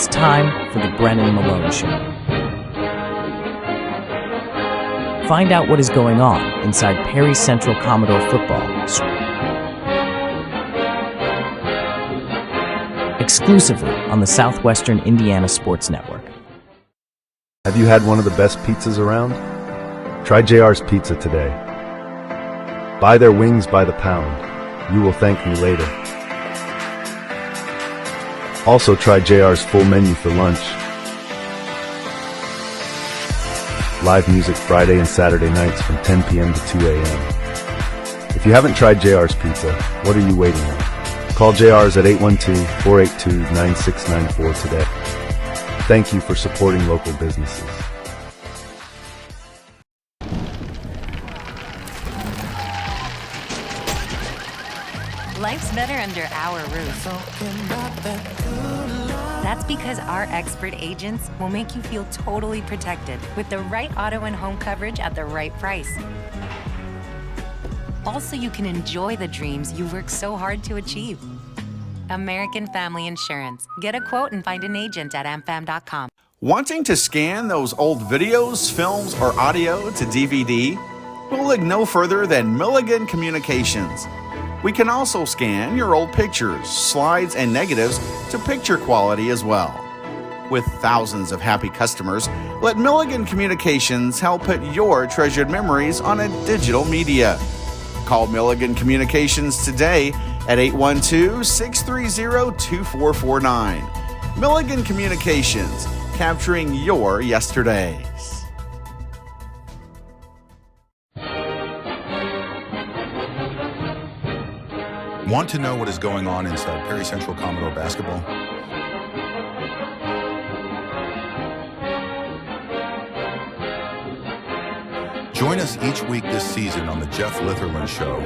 It's time for the Brennan Malone Show. Find out what is going on inside Perry Central Commodore football. Exclusively on the Southwestern Indiana Sports Network. Have you had one of the best pizzas around? Try JR's Pizza today. Buy their wings by the pound. You will thank me later. Also try JR's full menu for lunch. Live music Friday and Saturday nights from 10 p.m. to 2 a.m. If you haven't tried JR's Pizza, what are you waiting on? Call JR's at 812-482-9694 today. Thank you for supporting local businesses. Life's better under our roof. That's because our expert agents will make you feel totally protected with the right auto and home coverage at the right price. Also, you can enjoy the dreams you work so hard to achieve. American Family Insurance. Get a quote and find an agent at amfam.com. Wanting to scan those old videos, films, or audio to DVD? We'll look no further than Milligan Communications. We can also scan your old pictures, slides, and negatives to picture quality as well. With thousands of happy customers, let Milligan Communications help put your treasured memories on a digital media. Call Milligan Communications today at 812-630-2449. Milligan Communications, capturing your yesterdays. Want to know what is going on inside Perry Central Commodore basketball? Join us each week this season on the Jeff Litherland Show.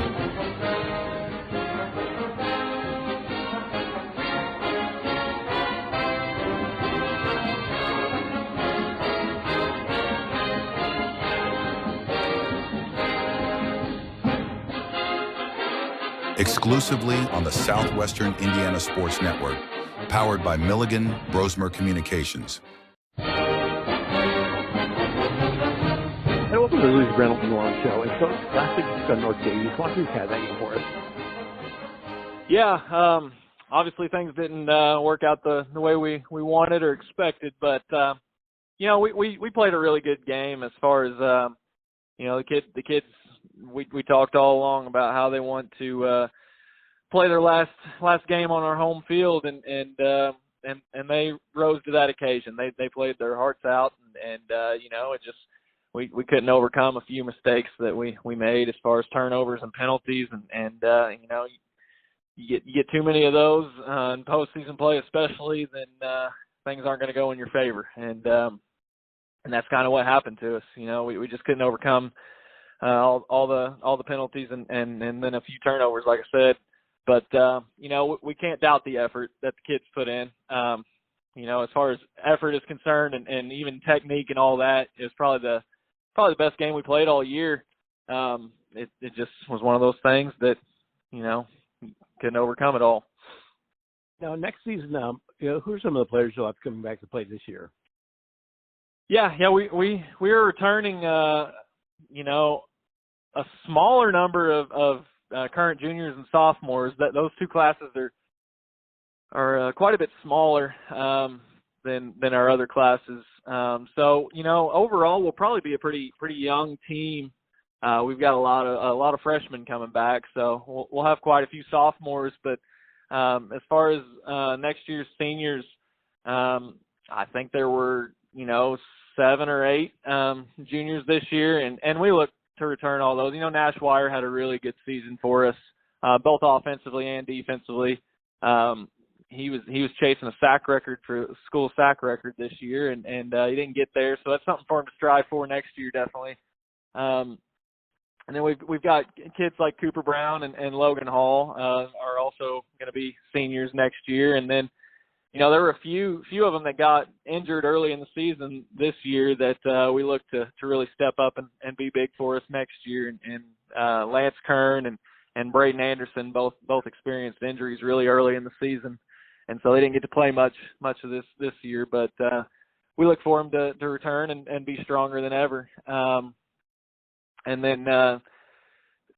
Exclusively on the Southwestern Indiana Sports Network, powered by Milligan Brosmer Communications. And welcome to the Brennan Malone Show. And so it's last week we got North Davies. Why don't you have that game for us? Yeah, obviously things didn't work out the way we wanted or expected, but we played a really good game as far as the kids. We talked all along about how they want to play their last game on our home field, and they rose to that occasion. They played their hearts out, and it just we couldn't overcome a few mistakes that we made as far as turnovers and penalties, and you get too many of those in postseason play, especially, then things aren't going to go in your favor, and that's kind of what happened to us. We just couldn't overcome all the penalties and then a few turnovers, like I said. But we can't doubt the effort that the kids put in. As far as effort is concerned, and even technique and all that, is probably the best game we played all year. It just was one of those things that couldn't overcome it all. Now next season, who are some of the players you'll have coming back to play this year? Yeah, we are returning. A smaller number of current juniors and sophomores. That those two classes are quite a bit smaller than our other classes. So overall we'll probably be a pretty young team. We've got a lot of freshmen coming back, so we'll have quite a few sophomores. But as far as next year's seniors, I think there were 7 or 8 juniors this year, and we look to return all those. Nash Wire had a really good season for us, both offensively and defensively. He was chasing a sack record for school sack record this year, and he didn't get there, so that's something for him to strive for next year, definitely. And then we've got kids like Cooper Brown and Logan Hall are also going to be seniors next year, and then there were a few of them that got injured early in the season this year that we look to really step up and be big for us next year. And Lance Kern and Braden Anderson both experienced injuries really early in the season. and so they didn't get to play much of this year. But we look for them to return and be stronger than ever. And then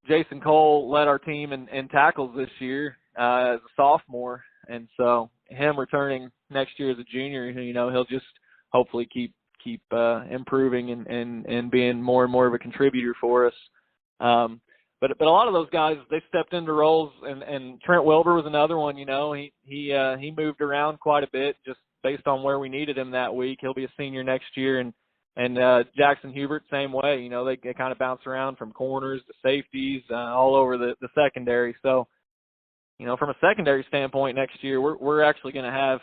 Jason Cole led our team in tackles this year as a sophomore, and so him returning next year as a junior, he'll just hopefully keep improving and being more and more of a contributor for us. But a lot of those guys, they stepped into roles, and Trent Wilbur was another one. He moved around quite a bit just based on where we needed him that week. He'll be a senior next year, and Jackson Hubert, same way. They kind of bounce around from corners to safeties, all over the secondary. So, from a secondary standpoint next year, we're actually going to have,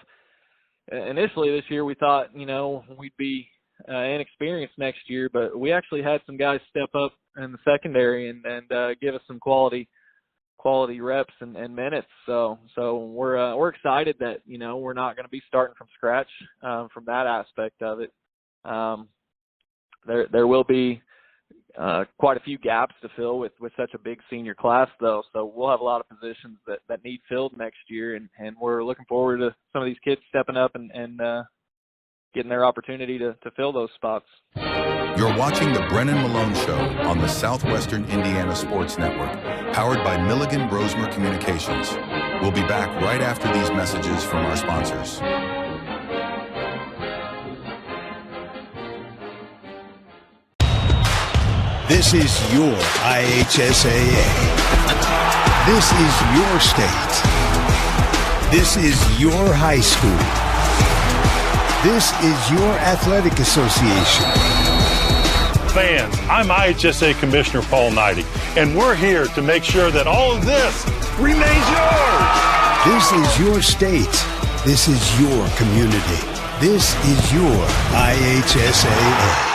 initially this year we thought, we'd be inexperienced next year, but we actually had some guys step up in the secondary and give us some quality reps and minutes. So we're excited that, we're not going to be starting from scratch from that aspect of it. There will be quite a few gaps to fill with such a big senior class, though. So we'll have a lot of positions that need filled next year, and we're looking forward to some of these kids stepping up and getting their opportunity to fill those spots. You're watching the Brennan Malone Show on the Southwestern Indiana Sports Network, powered by Milligan Brosmer Communications. We'll be back right after these messages from our sponsors. This is your IHSAA. This is your state. This is your high school. This is your athletic association. Fans, I'm IHSA Commissioner Paul Knighty, and we're here to make sure that all of this remains yours. This is your state. This is your community. This is your IHSAA.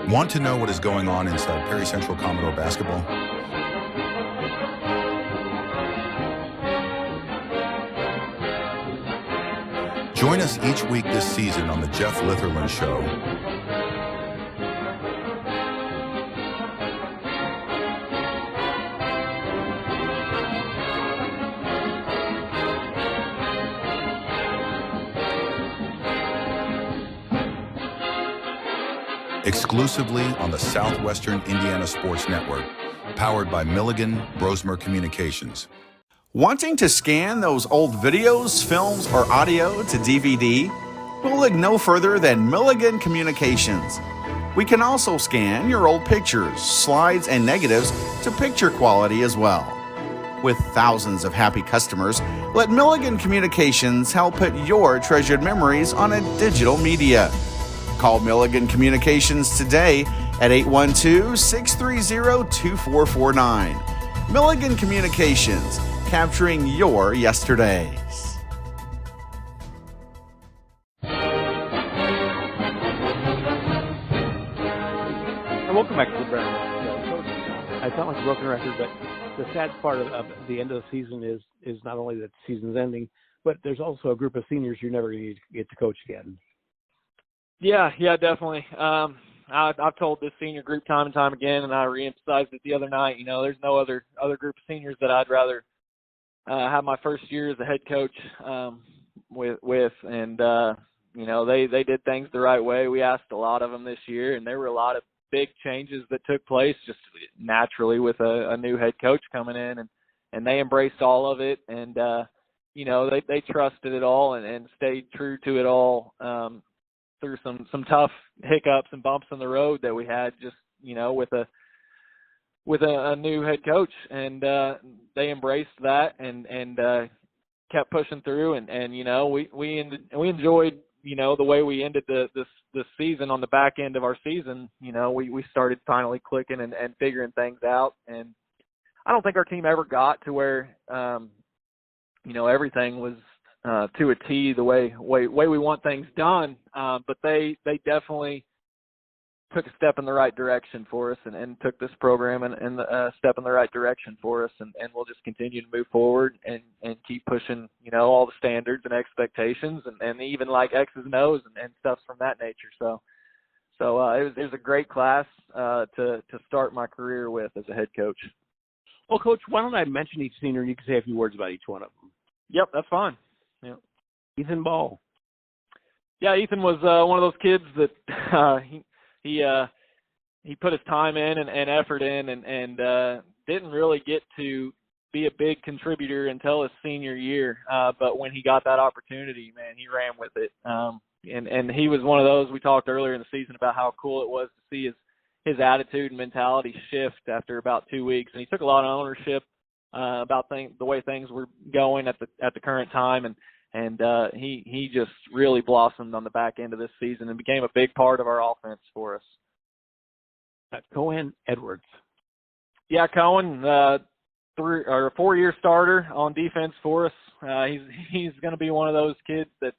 Want to know what is going on inside Perry Central Commodore basketball? Join us each week this season on the Jeff Litherland Show. Exclusively on the Southwestern Indiana Sports Network, powered by Milligan Brosmer Communications. Wanting to scan those old videos, films, or audio to DVD? We'll look no further than Milligan Communications. We can also scan your old pictures, slides, and negatives to picture quality as well. With thousands of happy customers, let Milligan Communications help put your treasured memories on a digital media. Call Milligan Communications today at 812-630-2449. Milligan Communications, capturing your yesterdays. And welcome back to the Brennan Malone Show. Coach, I sound like a broken record, but the sad part of the end of the season is not only that the season's ending, but there's also a group of seniors you're never going to get to coach again. Yeah, definitely. I've told this senior group time and time again, and I reemphasized it the other night. There's no other group of seniors that I'd rather have my first year as a head coach with. And they did things the right way. We asked a lot of them this year, and there were a lot of big changes that took place just naturally with a new head coach coming in, and they embraced all of it, and they trusted it all and stayed true to it all. Through some tough hiccups and bumps in the road that we had just, with a new head coach, and they embraced that and kept pushing through, and we enjoyed, the way we ended this season. On the back end of our season, we started finally clicking and figuring things out, and I don't think our team ever got to where, everything was to a T the way we want things done. But they definitely took a step in the right direction for us and took this program and a step in the right direction for us. And we'll just continue to move forward and keep pushing, all the standards and expectations and even like X's and O's and stuff from that nature. So it was a great class to start my career with as a head coach. Well, Coach, why don't I mention each senior and you can say a few words about each one of them? Yep, that's fine. Yeah. Ethan Ball. Yeah, Ethan was one of those kids that he put his time in and effort in and didn't really get to be a big contributor until his senior year. But when he got that opportunity, man, he ran with it. And he was one of those, we talked earlier in the season about how cool it was to see his attitude and mentality shift after about 2 weeks. And he took a lot of ownership about the way things were going at the current time. And he just really blossomed on the back end of this season and became a big part of our offense for us. Cohen Edwards. Yeah, Cohen, 4-year starter on defense for us. He's going to be one of those kids that's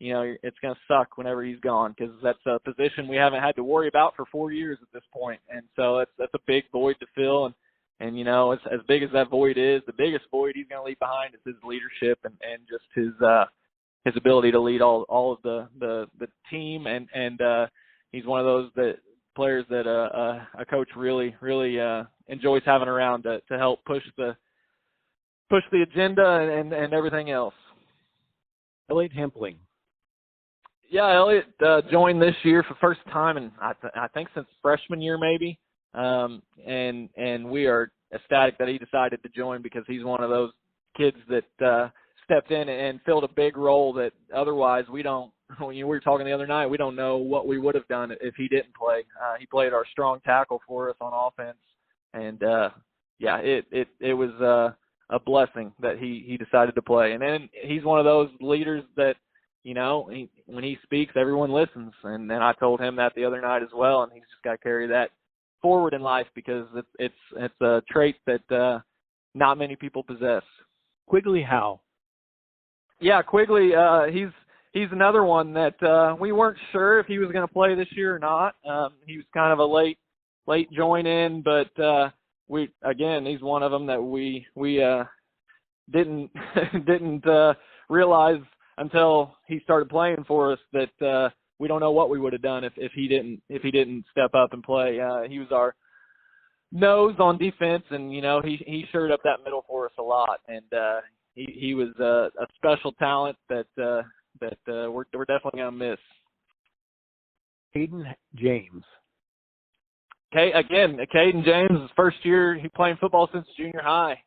it's going to suck whenever he's gone because that's a position we haven't had to worry about for 4 years at this point. And so that's a big void to fill. And as big as that void is, the biggest void he's going to leave behind is his leadership and just his ability to lead all of the team. And he's one of those players that a coach really enjoys having around to help push the agenda and everything else. Elliot Hempling. Yeah, Elliot joined this year for the first time, and I think since freshman year maybe. And we are ecstatic that he decided to join because he's one of those kids that stepped in and filled a big role that otherwise we don't. We were talking the other night. We don't know what we would have done if he didn't play. He played our strong tackle for us on offense, and it was a blessing that he decided to play. And then he's one of those leaders that when he speaks, everyone listens. And I told him that the other night as well. And he's just got to carry that forward in life because it's a trait that not many people possess. Quigley Howe. Yeah, Quigley. He's another one that we weren't sure if he was going to play this year or not. He was kind of a late join in, but he's one of them that we didn't realize until he started playing for us that we don't know what we would have done if he didn't step up and play. He was our nose on defense, and he shored up that middle for us a lot, and he was a special talent that we're definitely going to miss. Caden James. Caden James, his first year he playing football since junior high.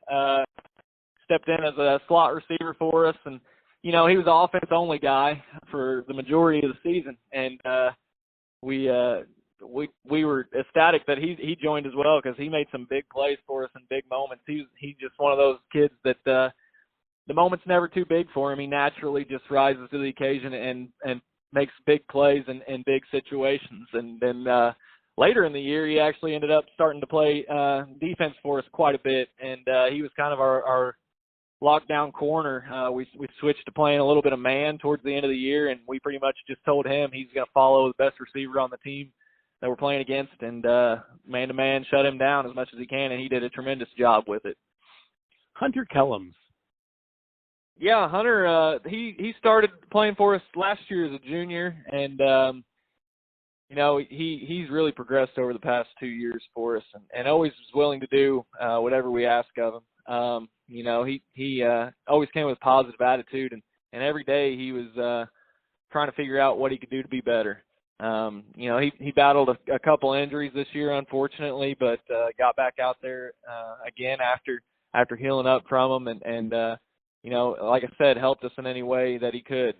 Stepped in as a slot receiver for us, and he was an offense only guy for the majority of the season, and we were ecstatic that he joined as well because he made some big plays for us in big moments. He's just one of those kids that the moment's never too big for him. He naturally just rises to the occasion and makes big plays in big situations. And then later in the year, he actually ended up starting to play defense for us quite a bit, and he was kind of our lockdown corner. We switched to playing a little bit of man towards the end of the year, and we pretty much just told him he's going to follow the best receiver on the team that we're playing against, and man-to-man shut him down as much as he can, and he did a tremendous job with it. Hunter Kellums. Yeah, Hunter, he started playing for us last year as a junior, and he's really progressed over the past 2 years for us, and always was willing to do whatever we ask of him. He always came with a positive attitude, and every day he was trying to figure out what he could do to be better. He battled a couple injuries this year, unfortunately, but got back out there again after healing up from them, and like I said, helped us in any way that he could.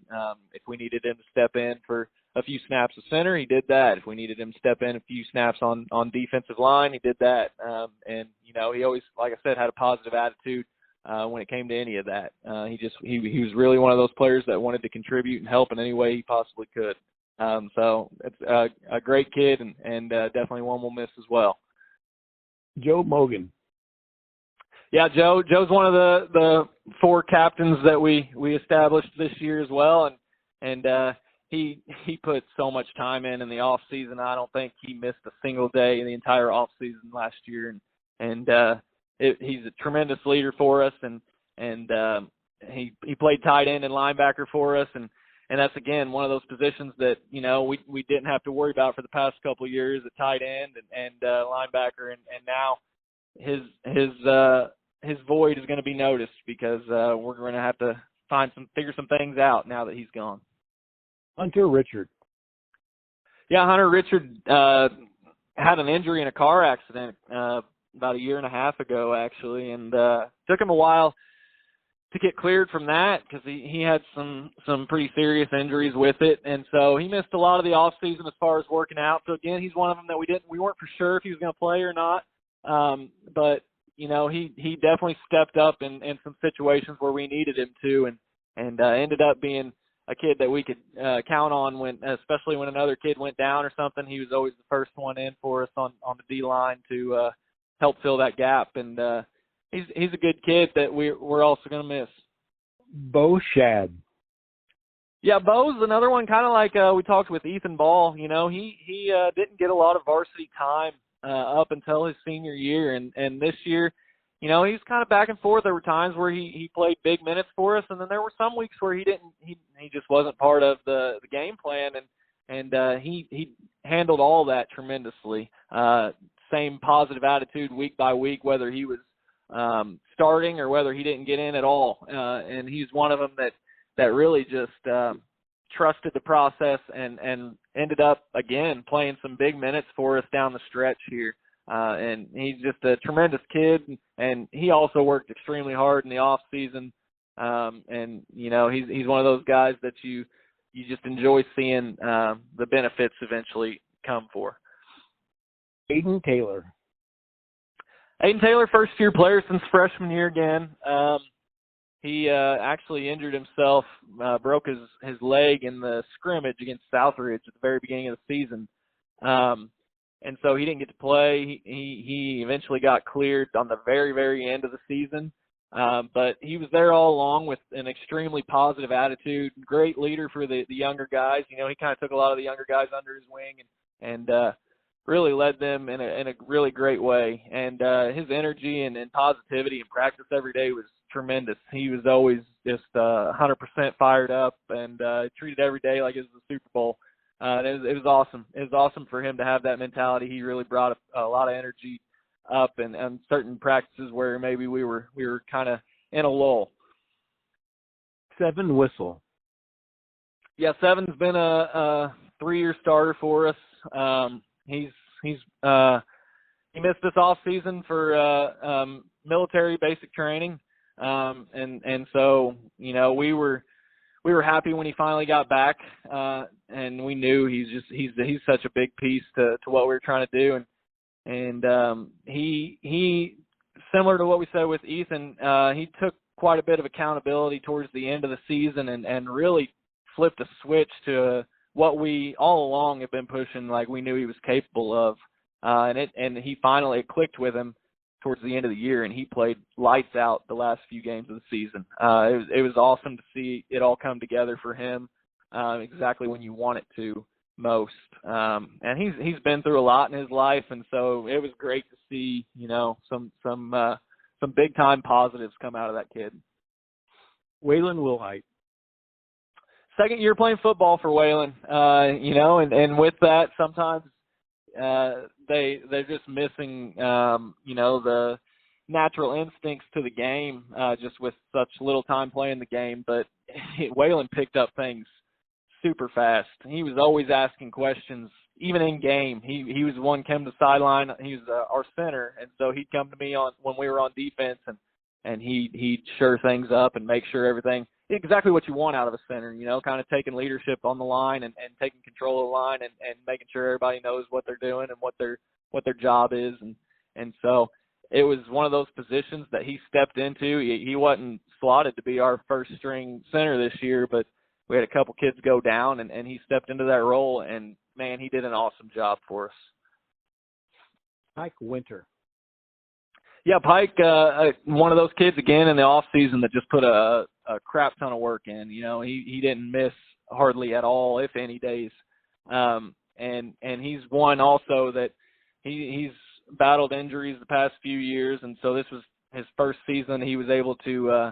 If we needed him to step in for a few snaps of center, he did that. If we needed him to step in a few snaps on defensive line, he did that. And he always, like I said, had a positive attitude when it came to any of that. He was really one of those players that wanted to contribute and help in any way he possibly could. So it's a great kid and definitely one we'll miss as well. Joe Mogan. Yeah, Joe's one of the 4 captains that we established this year as well, and he put so much time in the off season. I don't think he missed a single day in the entire off season last year, and he's a tremendous leader for us, and he played tight end and linebacker for us, and that's again one of those positions that we didn't have to worry about for the past couple of years at tight end and linebacker, and now his void is going to be noticed because we're going to have to figure some things out now that he's gone. Hunter Richard. Yeah, Hunter Richard had an injury in a car accident about a year and a half ago, actually, and took him a while to get cleared from that because he had some pretty serious injuries with it, and so he missed a lot of the off season as far as working out. So again, he's one of them that we weren't for sure if he was going to play or not, but he definitely stepped up in some situations where we needed him to, and ended up being a kid that we could count on especially when another kid went down or something. He was always the first one in for us on the D line to help fill that gap, and he's a good kid that we're also going to miss. Bo Shad. Yeah, Bo's another one, kind of like we talked with Ethan Ball. He didn't get a lot of varsity time up until his senior year, and this year, he's kind of back and forth. There were times where he played big minutes for us, and then there were some weeks where he didn't. He just wasn't part of the game plan, and he handled all that tremendously. Same positive attitude week by week, whether he was starting or whether he didn't get in at all. And he's one of them that really just trusted the process and ended up, again, playing some big minutes for us down the stretch here. And he's just a tremendous kid, and he also worked extremely hard in the off season. And he's one of those guys that you just enjoy seeing the benefits eventually come for. Aiden Taylor. Aiden Taylor, first-year player since freshman year again. He actually injured himself, broke his leg in the scrimmage against Southridge at the very beginning of the season. And so he didn't get to play. He eventually got cleared on the very, very end of the season. But he was there all along with an extremely positive attitude, great leader for the younger guys. He kind of took a lot of the younger guys under his wing and really led them in a really great way. And his energy and positivity in practice every day was tremendous. He was always just 100% fired up and treated every day like it was the Super Bowl. It was awesome. It was awesome for him to have that mentality. He really brought a lot of energy up and certain practices where maybe we were kind of in a lull. Seven Whistle. Yeah, Seven's been a 3-year starter for us. He missed this off season for military basic training, and so we were happy when he finally got back, and we knew he's such a big piece to what we were trying to do, and he similar to what we said with Ethan, he took quite a bit of accountability towards the end of the season and really flipped a switch to what we all along have been pushing, like we knew he was capable of, and he finally clicked with him towards the end of the year, and he played lights out the last few games of the season. It was awesome to see it all come together for him, exactly when you want it to most. And he's been through a lot in his life, and so it was great to see some big time positives come out of that kid. Waylon Wilhite. Second year playing football for Waylon, and with that, sometimes they're just missing, the natural instincts to the game, just with such little time playing the game. But Waylon picked up things super fast. He was always asking questions, even in game. He was the one came to the sideline. He was our center, and so he'd come to me when we were on defense, and he'd sure things up and make sure everything exactly what you want out of a center, kind of taking leadership on the line and taking control of the line and making sure everybody knows what they're doing and what their job is. And so it was one of those positions that he stepped into. He wasn't slotted to be our first string center this year, but we had a couple kids go down and he stepped into that role, and man, he did an awesome job for us. Mike Winter. Yeah, Pike, one of those kids again in the off season that just put a crap ton of work in. You know, he didn't miss hardly at all, if any days. And he's one also that he's battled injuries the past few years, and so this was his first season. He was able to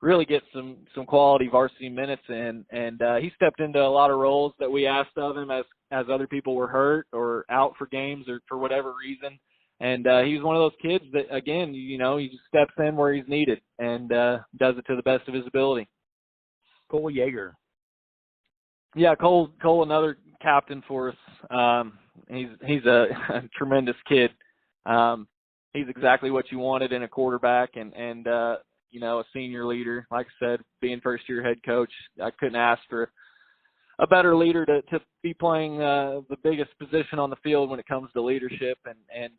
really get some quality varsity minutes in, and he stepped into a lot of roles that we asked of him as other people were hurt or out for games or for whatever reason. And he was one of those kids that, again, you know, he just steps in where he's needed and does it to the best of his ability. Cole Yeager. Yeah, Cole, another captain for us. He's a tremendous kid. He's exactly what you wanted in a quarterback, and you know, a senior leader. Like I said, being first-year head coach, I couldn't ask for a better leader to be playing the biggest position on the field when it comes to leadership, and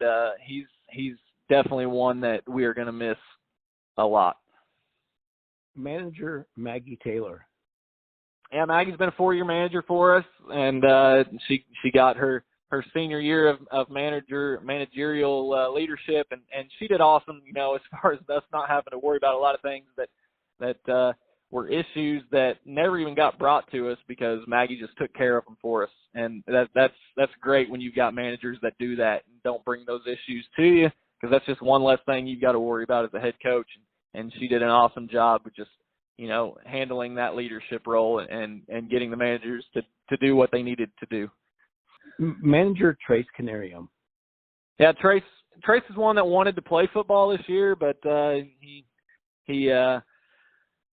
he's definitely one that we are going to miss a lot. Manager Maggie Taylor. Yeah, Maggie's been a 4-year manager for us, and she got her senior year of managerial leadership, and she did awesome. You know, as far as us not having to worry about a lot of things that were issues that never even got brought to us because Maggie just took care of them for us. And that's great when you've got managers that do that and don't bring those issues to you, because that's just one less thing you've got to worry about as a head coach. And she did an awesome job of just, you know, handling that leadership role and getting the managers to do what they needed to do. Manager Trace Canarium. Yeah, Trace is one that wanted to play football this year, but he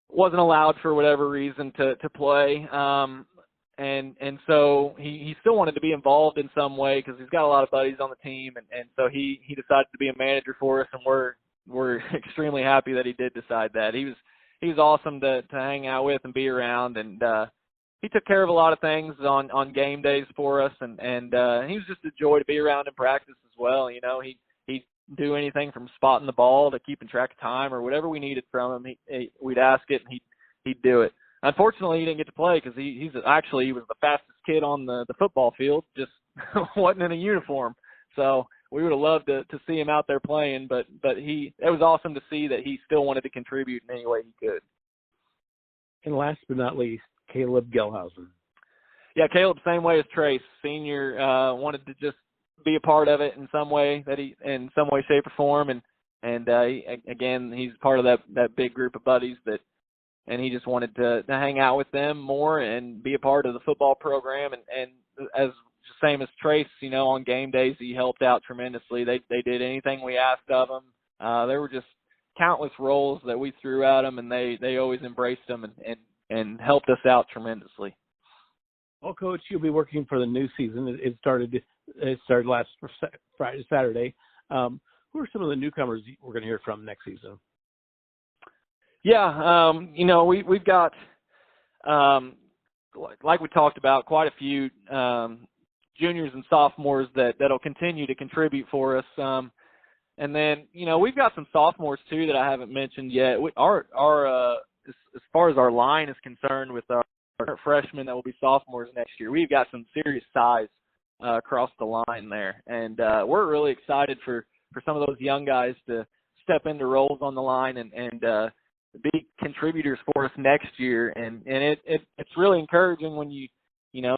wasn't allowed for whatever reason to play, and so he still wanted to be involved in some way because he's got a lot of buddies on the team, and so he decided to be a manager for us, and we're extremely happy that he did decide that. He was awesome to hang out with and be around, and he took care of a lot of things on game days for us, and he was just a joy to be around in practice as well. You know, he'd do anything from spotting the ball to keeping track of time or whatever we needed from him. We'd ask it, and he'd do it. Unfortunately, he didn't get to play because he was the fastest kid on the football field, just wasn't in a uniform. So we would have loved to see him out there playing, but it was awesome to see that he still wanted to contribute in any way he could. And last but not least, Caleb Gelhausen. Yeah, Caleb, same way as Trace, senior, wanted to just be a part of it in some way, shape, or form, and again, he's part of that big group of buddies and he just wanted to hang out with them more and be a part of the football program, and as same as Trace, you know, on game days he helped out tremendously. They did anything we asked of them. There were just countless roles that we threw at them, and they always embraced them and helped us out tremendously. Well, Coach, you'll be working for the new season. It started last Saturday. Who are some of the newcomers we're going to hear from next season? Yeah, you know, we've got, like we talked about, quite a few juniors and sophomores that'll continue to contribute for us. And then, you know, we've got some sophomores too that I haven't mentioned yet. As far as our line is concerned, with our freshmen that will be sophomores next year, we've got some serious size across the line there, and we're really excited for some of those young guys to step into roles on the line and be contributors for us next year. And it's really encouraging when you know,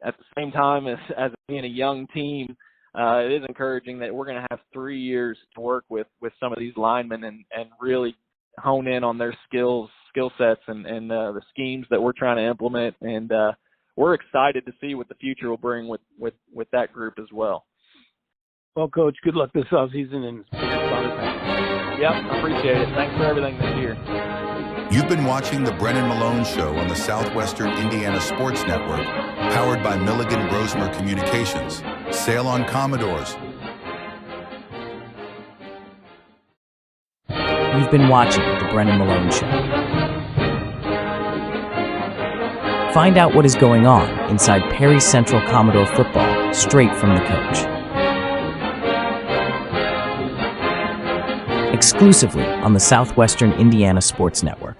at the same time as being a young team, it is encouraging that we're going to have 3 years to work with some of these linemen and really hone in on their skill sets and the schemes that we're trying to implement, and we're excited to see what the future will bring with that group as well. Well, Coach, good luck this offseason, and thanks. Yep, I appreciate it. Thanks for everything this year. You've been watching the Brennan Malone Show on the Southwestern Indiana Sports Network, powered by Milligan Brosmer Communications. Sail on Commodores. You've been watching The Brennan Malone Show. Find out what is going on inside Perry Central Commodore football straight from the coach. Exclusively on the Southwestern Indiana Sports Network.